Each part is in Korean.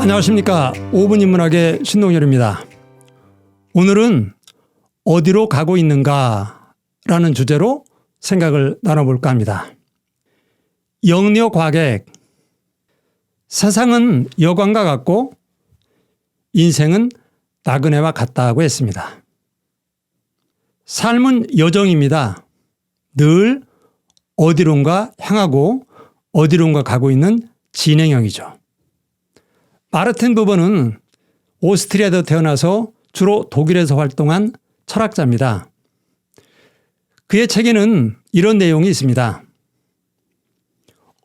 안녕하십니까. 5분 인문학의 신동열입니다. 오늘은 어디로 가고 있는가 라는 주제로 생각을 나눠볼까 합니다. 영려 과객, 세상은 여관과 같고 인생은 나그네와 같다고 했습니다. 삶은 여정입니다. 늘 어디론가 향하고 어디론가 가고 있는 진행형이죠. 마르틴 부버는 오스트리아에서 태어나서 주로 독일에서 활동한 철학자입니다. 그의 책에는 이런 내용이 있습니다.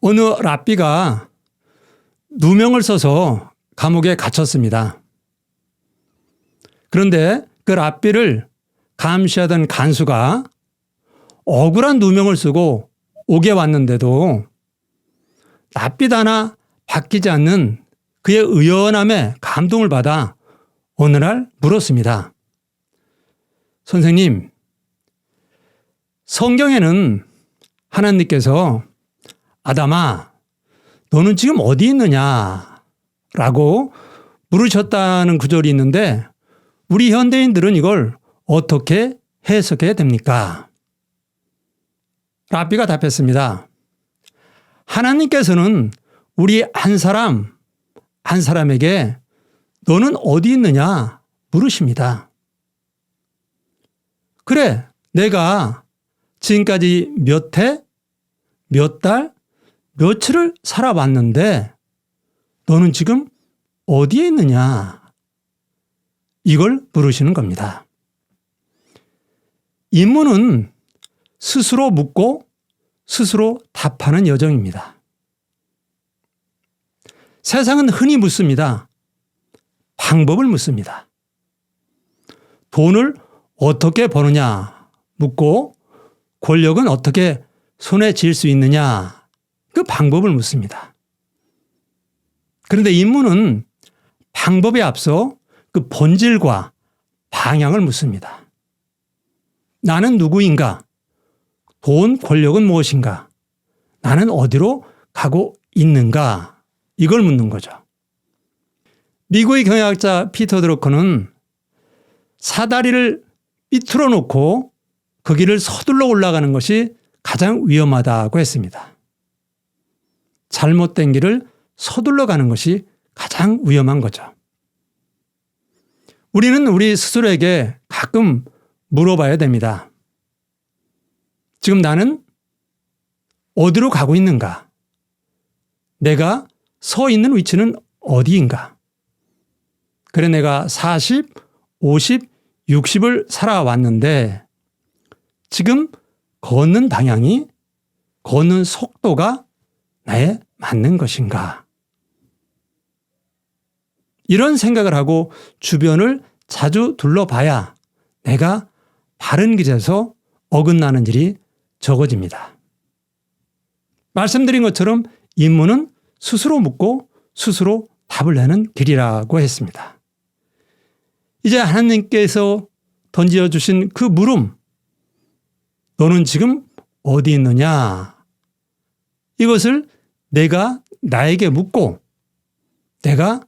어느 랍비가 누명을 써서 감옥에 갇혔습니다. 그런데 그 랍비를 감시하던 간수가 억울한 누명을 쓰고 옥에 왔는데도 랍비 하나 바뀌지 않는 그의 의연함에 감동을 받아 어느 날 물었습니다. 선생님, 성경에는 하나님께서 아담아, 너는 지금 어디 있느냐? 라고 물으셨다는 구절이 있는데 우리 현대인들은 이걸 어떻게 해석해야 됩니까? 랍비가 답했습니다. 하나님께서는 우리 한 사람에게 너는 어디 있느냐 물으십니다. 그래, 내가 지금까지 몇 해, 몇 달, 며칠을 살아왔는데 너는 지금 어디에 있느냐? 이걸 물으시는 겁니다. 인문은 스스로 묻고 스스로 답하는 여정입니다. 세상은 흔히 묻습니다. 방법을 묻습니다. 돈을 어떻게 버느냐 묻고 권력은 어떻게 손에 쥘 수 있느냐 그 방법을 묻습니다. 그런데 인문은 방법에 앞서 그 본질과 방향을 묻습니다. 나는 누구인가? 돈, 권력은 무엇인가? 나는 어디로 가고 있는가? 이걸 묻는 거죠. 미국의 경영학자 피터 드러커는 사다리를 삐뚤어 놓고 그 길을 서둘러 올라가는 것이 가장 위험하다고 했습니다. 잘못된 길을 서둘러 가는 것이 가장 위험한 거죠. 우리는 우리 스스로에게 가끔 물어봐야 됩니다. 지금 나는 어디로 가고 있는가? 내가 서 있는 위치는 어디인가? 그래, 내가 40, 50, 60을 살아왔는데 지금 걷는 방향이, 걷는 속도가 나에 맞는 것인가? 이런 생각을 하고 주변을 자주 둘러봐야 내가 바른 길에서 어긋나는 일이 적어집니다. 말씀드린 것처럼 인문은 스스로 묻고 스스로 답을 내는 길이라고 했습니다. 이제 하나님께서 던져주신 그 물음, 너는 지금 어디 있느냐? 이것을 내가 나에게 묻고 내가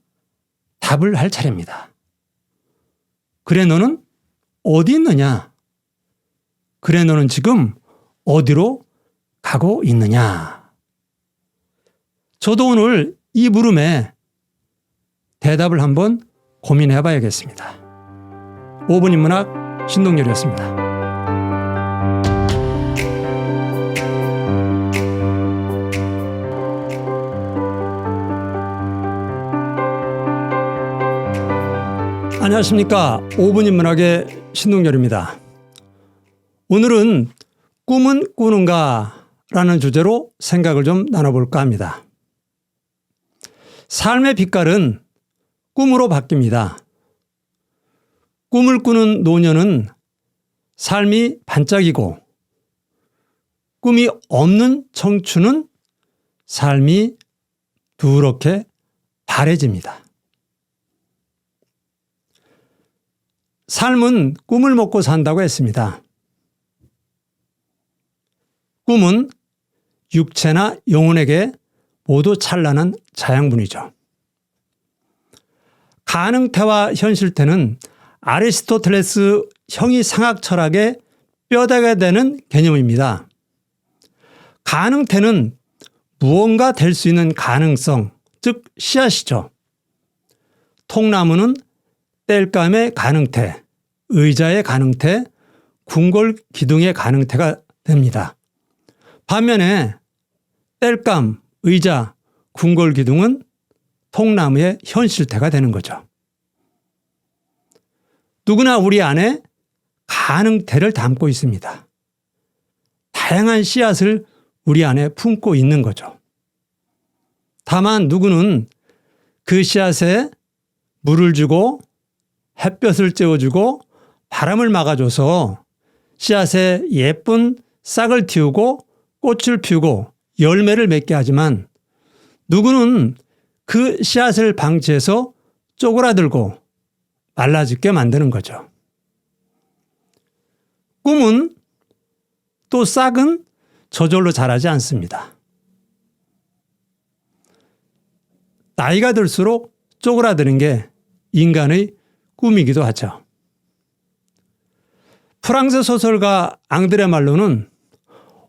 답을 할 차례입니다. 그래, 너는 어디 있느냐? 그래, 너는 지금 어디로 가고 있느냐? 저도 오늘 이 물음에 대답을 한번 고민해 봐야겠습니다. 5분 인문학 신동열이었습니다. 안녕하십니까. 5분 인문학의 신동열입니다. 오늘은 꿈은 꾸는가 라는 주제로 생각을 좀 나눠볼까 합니다. 삶의 빛깔은 꿈으로 바뀝니다. 꿈을 꾸는 노년은 삶이 반짝이고 꿈이 없는 청춘은 삶이 두렵게 바래집니다. 삶은 꿈을 먹고 산다고 했습니다. 꿈은 육체나 영혼에게 모두 찬란한 자양분이죠. 가능태와 현실태는 아리스토텔레스 형이상학 철학의 뼈대가 되는 개념입니다. 가능태는 무언가 될 수 있는 가능성, 즉 씨앗이죠. 통나무는 땔감의 가능태, 의자의 가능태, 궁궐 기둥의 가능태가 됩니다. 반면에 땔감, 의자, 궁궐 기둥은 통나무의 현실태가 되는 거죠. 누구나 우리 안에 가능태를 담고 있습니다. 다양한 씨앗을 우리 안에 품고 있는 거죠. 다만 누구는 그 씨앗에 물을 주고 햇볕을 쬐어주고 바람을 막아줘서 씨앗에 예쁜 싹을 틔우고 꽃을 피우고 열매를 맺게 하지만 누구는 그 씨앗을 방치해서 쪼그라들고 말라 죽게 만드는 거죠. 꿈은 또 싹은 저절로 자라지 않습니다. 나이가 들수록 쪼그라드는 게 인간의 꿈이기도 하죠. 프랑스 소설가 앙드레 말로는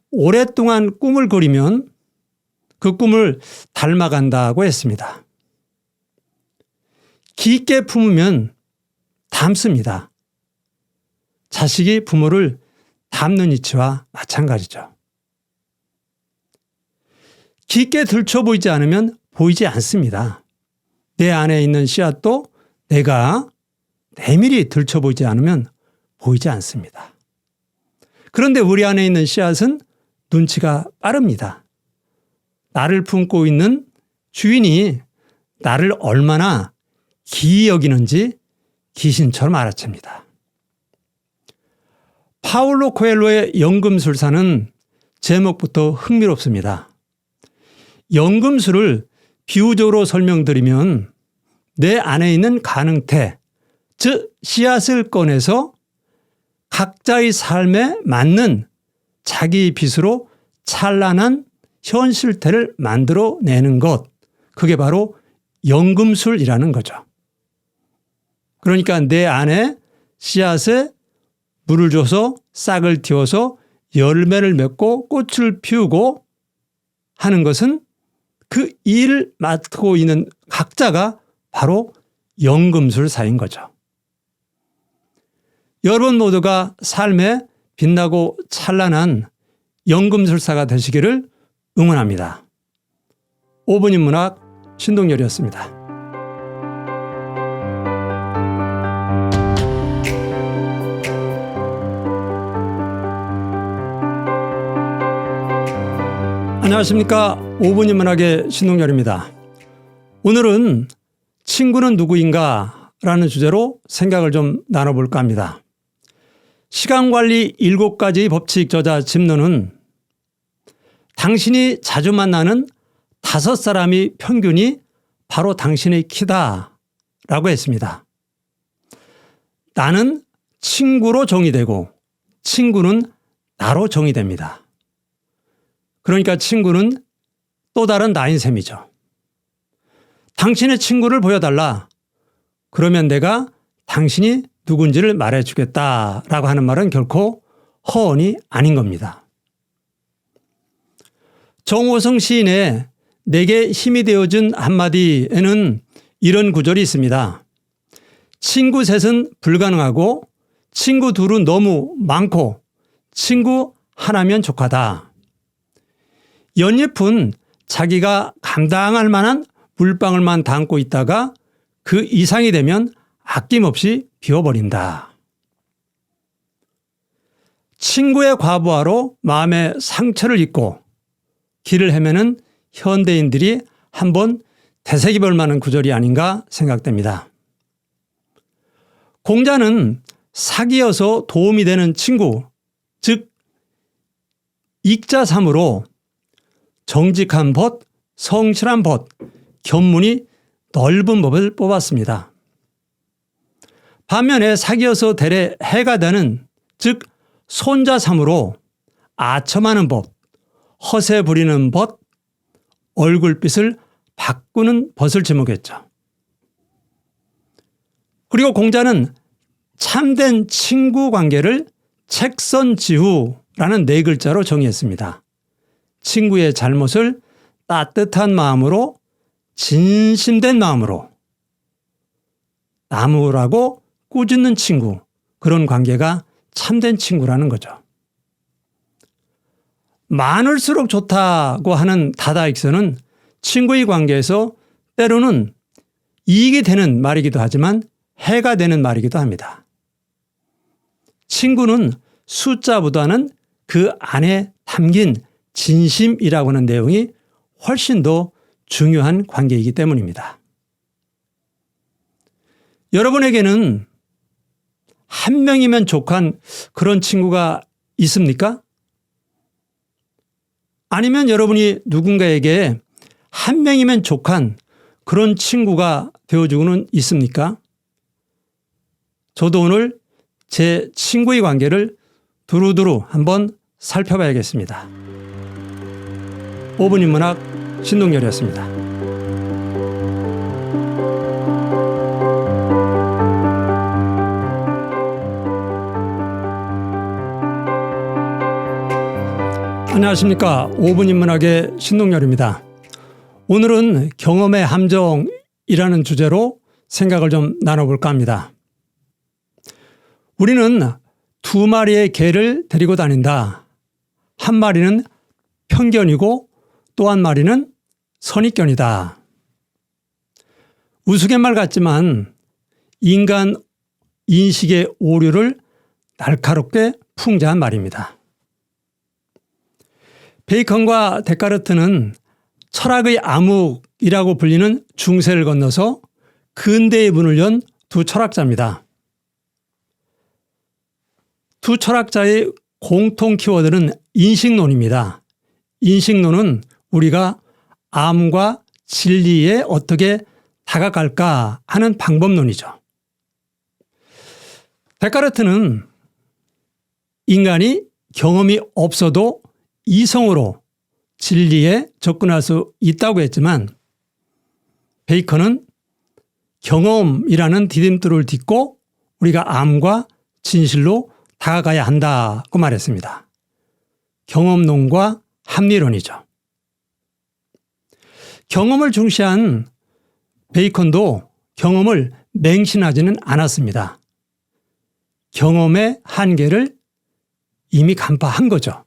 오랫동안 꿈을 그리면 그 꿈을 닮아간다고 했습니다. 깊게 품으면 닮습니다. 자식이 부모를 닮는 이치와 마찬가지죠. 깊게 들춰 보이지 않으면 보이지 않습니다. 내 안에 있는 씨앗도 내가 내밀히 들춰 보이지 않으면 보이지 않습니다. 그런데 우리 안에 있는 씨앗은 눈치가 빠릅니다. 나를 품고 있는 주인이 나를 얼마나 기이 여기는지 귀신처럼 알아챕니다. 파울로 코엘로의 연금술사는 제목부터 흥미롭습니다. 연금술을 비유적으로 설명드리면 내 안에 있는 가능태, 즉 씨앗을 꺼내서 각자의 삶에 맞는 자기 빛으로 찬란한 현실태를 만들어내는 것, 그게 바로 연금술이라는 거죠. 그러니까 내 안에 씨앗에 물을 줘서 싹을 틔워서 열매를 맺고 꽃을 피우고 하는 것은 그 일을 맡고 있는 각자가 바로 연금술사인 거죠. 여러분 모두가 삶에 빛나고 찬란한 연금술사가 되시기를 응원합니다. 5분 인문학 신동열이었습니다. 안녕하십니까. 5분 인문학의 신동열입니다. 오늘은 친구는 누구인가 라는 주제로 생각을 좀 나눠볼까 합니다. 시간관리 7가지의 법칙 저자 짐노는 당신이 자주 만나는 5사람의 평균이 바로 당신의 키다 라고 했습니다. 나는 친구로 정의되고 친구는 나로 정의됩니다. 그러니까 친구는 또 다른 나인 셈이죠. 당신의 친구를 보여달라. 그러면 내가 당신이 누군지를 말해주겠다라고 하는 말은 결코 허언이 아닌 겁니다. 정호성 시인의 내게 힘이 되어준 한마디에는 이런 구절이 있습니다. 친구 셋은 불가능하고 친구 둘은 너무 많고 친구 하나면 족하다. 연잎은 자기가 감당할 만한 물방울만 담고 있다가 그 이상이 되면 아낌없이 비워버린다. 친구의 과부하로 마음의 상처를 입고 길을 헤매는 현대인들이 한번 되새겨볼 만한 구절이 아닌가 생각됩니다. 공자는 사귀어서 도움이 되는 친구, 즉 익자삼으로 정직한 벗, 성실한 벗, 견문이 넓은 법을 뽑았습니다. 반면에 사귀어서 대래 해가 되는, 즉 손자삼으로 아첨하는 법, 허세 부리는 벗, 얼굴빛을 바꾸는 벗을 지목했죠. 그리고 공자는 참된 친구 관계를 책선지후라는 네 글자로 정의했습니다. 친구의 잘못을 따뜻한 마음으로 진심된 마음으로 나무라고 꾸짖는 친구, 그런 관계가 참된 친구라는 거죠. 많을수록 좋다고 하는 다다익선은 친구의 관계에서 때로는 이익이 되는 말이기도 하지만 해가 되는 말이기도 합니다. 친구는 숫자보다는 그 안에 담긴 진심이라고 하는 내용이 훨씬 더 중요한 관계이기 때문입니다. 여러분에게는 한 명이면 족한 그런 친구가 있습니까? 아니면 여러분이 누군가에게 한 명이면 족한 그런 친구가 되어주고는 있습니까? 저도 오늘 제 친구의 관계를 두루두루 한번 살펴봐야겠습니다. 5분 인문학 신동열이었습니다. 안녕하십니까. 5분 인문학의 신동열입니다. 오늘은 경험의 함정이라는 주제로 생각을 좀 나눠볼까 합니다. 우리는 두 마리의 개를 데리고 다닌다. 한 마리는 편견이고 또 한 마리는 선입견이다. 우스갯말 같지만 인간 인식의 오류를 날카롭게 풍자한 말입니다. 베이컨과 데카르트는 철학의 암흑이라고 불리는 중세를 건너서 근대의 문을 연 두 철학자입니다. 두 철학자의 공통 키워드는 인식론입니다. 인식론은 우리가 암과 진리에 어떻게 다가갈까 하는 방법론이죠. 데카르트는 인간이 경험이 없어도 이성으로 진리에 접근할 수 있다고 했지만 베이컨은 경험이라는 디딤돌을 딛고 우리가 암과 진실로 다가가야 한다고 말했습니다. 경험론과 합리론이죠. 경험을 중시한 베이컨도 경험을 맹신하지는 않았습니다. 경험의 한계를 이미 간파한 거죠.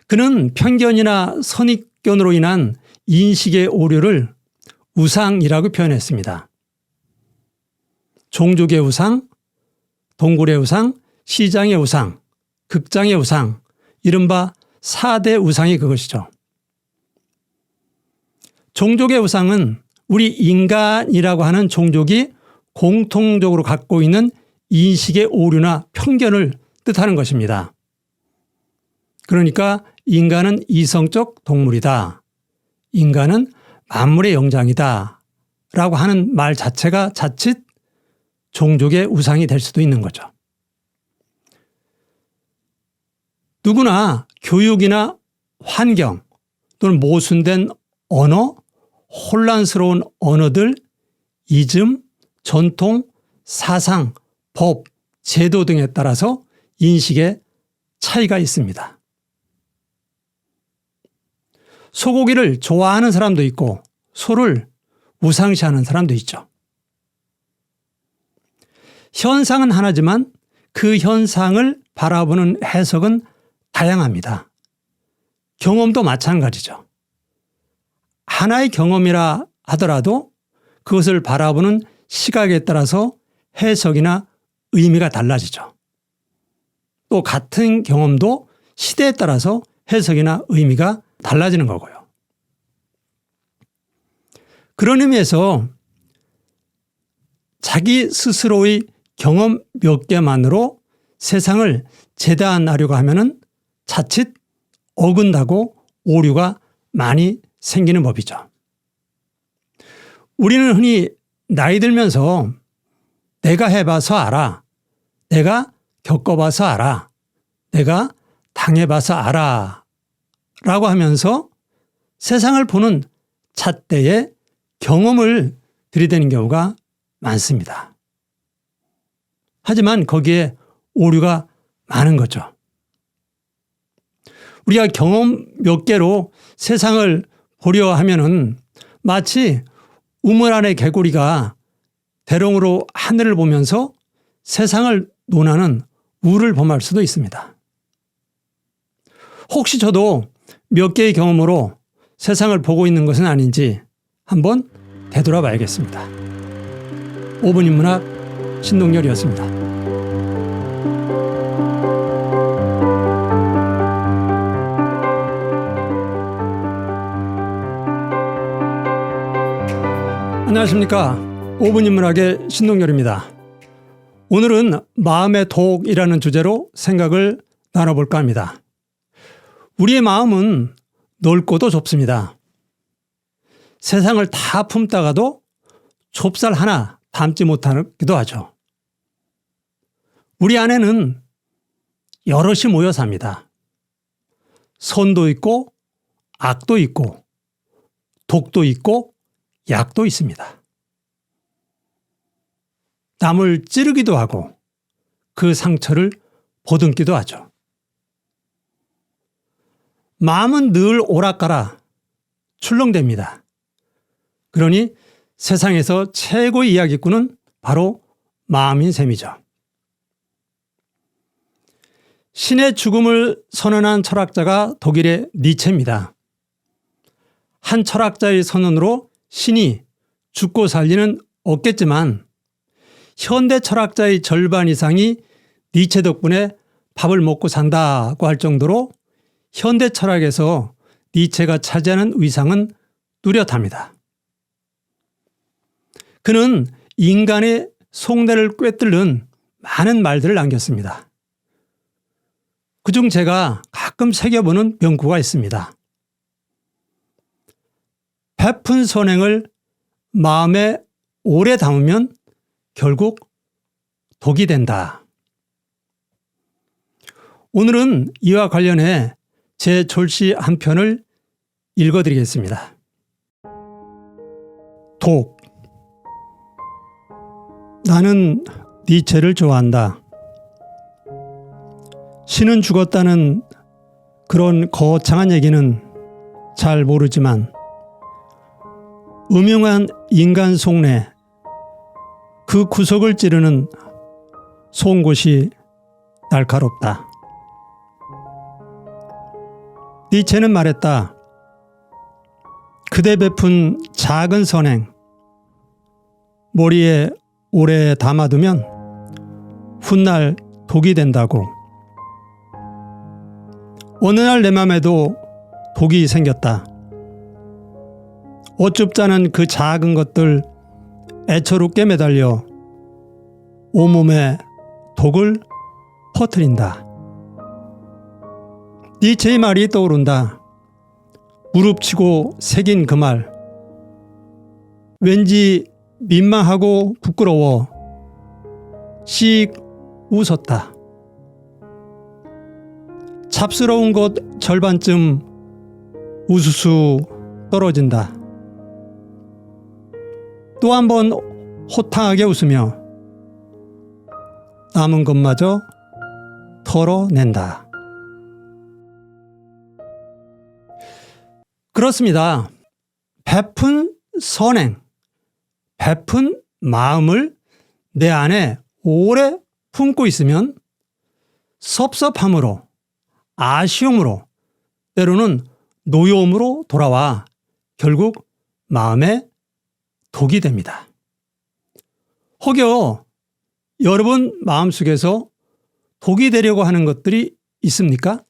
그는 편견이나 선입견으로 인한 인식의 오류를 우상이라고 표현했습니다. 종족의 우상, 동굴의 우상, 시장의 우상, 극장의 우상, 이른바 4대 우상이 그것이죠. 종족의 우상은 우리 인간이라고 하는 종족이 공통적으로 갖고 있는 인식의 오류나 편견을 뜻하는 것입니다. 그러니까 인간은 이성적 동물이다. 인간은 만물의 영장이다. 라고 하는 말 자체가 자칫 종족의 우상이 될 수도 있는 거죠. 누구나 교육이나 환경 또는 모순된 언어, 혼란스러운 언어들, 이즘, 전통, 사상, 법, 제도 등에 따라서 인식의 차이가 있습니다. 소고기를 좋아하는 사람도 있고 소를 우상시하는 사람도 있죠. 현상은 하나지만 그 현상을 바라보는 해석은 다양합니다. 경험도 마찬가지죠. 하나의 경험이라 하더라도 그것을 바라보는 시각에 따라서 해석이나 의미가 달라지죠. 또 같은 경험도 시대에 따라서 해석이나 의미가 달라지는 거고요. 그런 의미에서 자기 스스로의 경험 몇 개만으로 세상을 재단하려고 하면은 자칫 어긋나고 오류가 많이 생기는 법이죠. 우리는 흔히 나이 들면서 내가 해봐서 알아. 내가 겪어봐서 알아. 내가 당해봐서 알아. 라고 하면서 세상을 보는 잣대에 경험을 들이대는 경우가 많습니다. 하지만 거기에 오류가 많은 거죠. 우리가 경험 몇 개로 세상을 보려 하면은 마치 우물 안의 개구리가 대롱으로 하늘을 보면서 세상을 논하는 우를 범할 수도 있습니다. 혹시 저도 몇 개의 경험으로 세상을 보고 있는 것은 아닌지 한번 되돌아봐야겠습니다. 5분 인문학 신동열이었습니다. 안녕하십니까. 5분 인문학의 신동열입니다. 오늘은 마음의 독이라는 주제로 생각을 나눠볼까 합니다. 우리의 마음은 넓고도 좁습니다. 세상을 다 품다가도 좁쌀 하나 담지 못하기도 하죠. 우리 안에는 여럿이 모여 삽니다. 선도 있고 악도 있고 독도 있고 약도 있습니다. 남을 찌르기도 하고 그 상처를 보듬기도 하죠. 마음은 늘 오락가락 출렁댑니다. 그러니 세상에서 최고의 이야기꾼은 바로 마음인 셈이죠. 신의 죽음을 선언한 철학자가 독일의 니체입니다. 한 철학자의 선언으로 신이 죽고 살리는 없겠지만 현대 철학자의 절반 이상이 니체 덕분에 밥을 먹고 산다고 할 정도로 현대 철학에서 니체가 차지하는 위상은 뚜렷합니다. 그는 인간의 속내를 꿰뚫는 많은 말들을 남겼습니다. 그중 제가 가끔 새겨보는 명구가 있습니다. 베푼 선행을 마음에 오래 담으면 결국 독이 된다. 오늘은 이와 관련해 제 졸시 한 편을 읽어드리겠습니다. 독. 나는 니체를 좋아한다. 신은 죽었다는 그런 거창한 얘기는 잘 모르지만 음흉한 인간 속내 그 구석을 찌르는 송곳이 날카롭다. 니체는 말했다. 그대 베푼 작은 선행 머리에 오래 담아두면 훗날 독이 된다고. 어느 날 내 맘에도 독이 생겼다. 어줍잖은 그 작은 것들 애처롭게 매달려 온몸에 독을 퍼뜨린다. 니체의 말이 떠오른다. 무릎치고 새긴 그 말. 왠지 민망하고 부끄러워 씩 웃었다. 찹스러운 것 절반쯤 우수수 떨어진다. 또 한 번 호탕하게 웃으며 남은 것마저 털어낸다. 그렇습니다. 베푼 선행, 베푼 마음을 내 안에 오래 품고 있으면 섭섭함으로, 아쉬움으로, 때로는 노여움으로 돌아와 결국 마음에 독이 됩니다. 혹여 여러분 마음속에서 독이 되려고 하는 것들이 있습니까?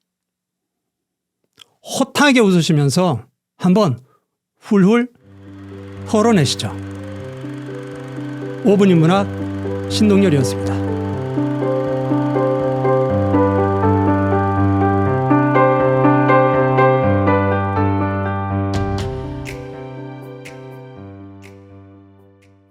호탕하게 웃으시면서 한번 훌훌 털어내시죠. 5분 인문학 신동열이었습니다.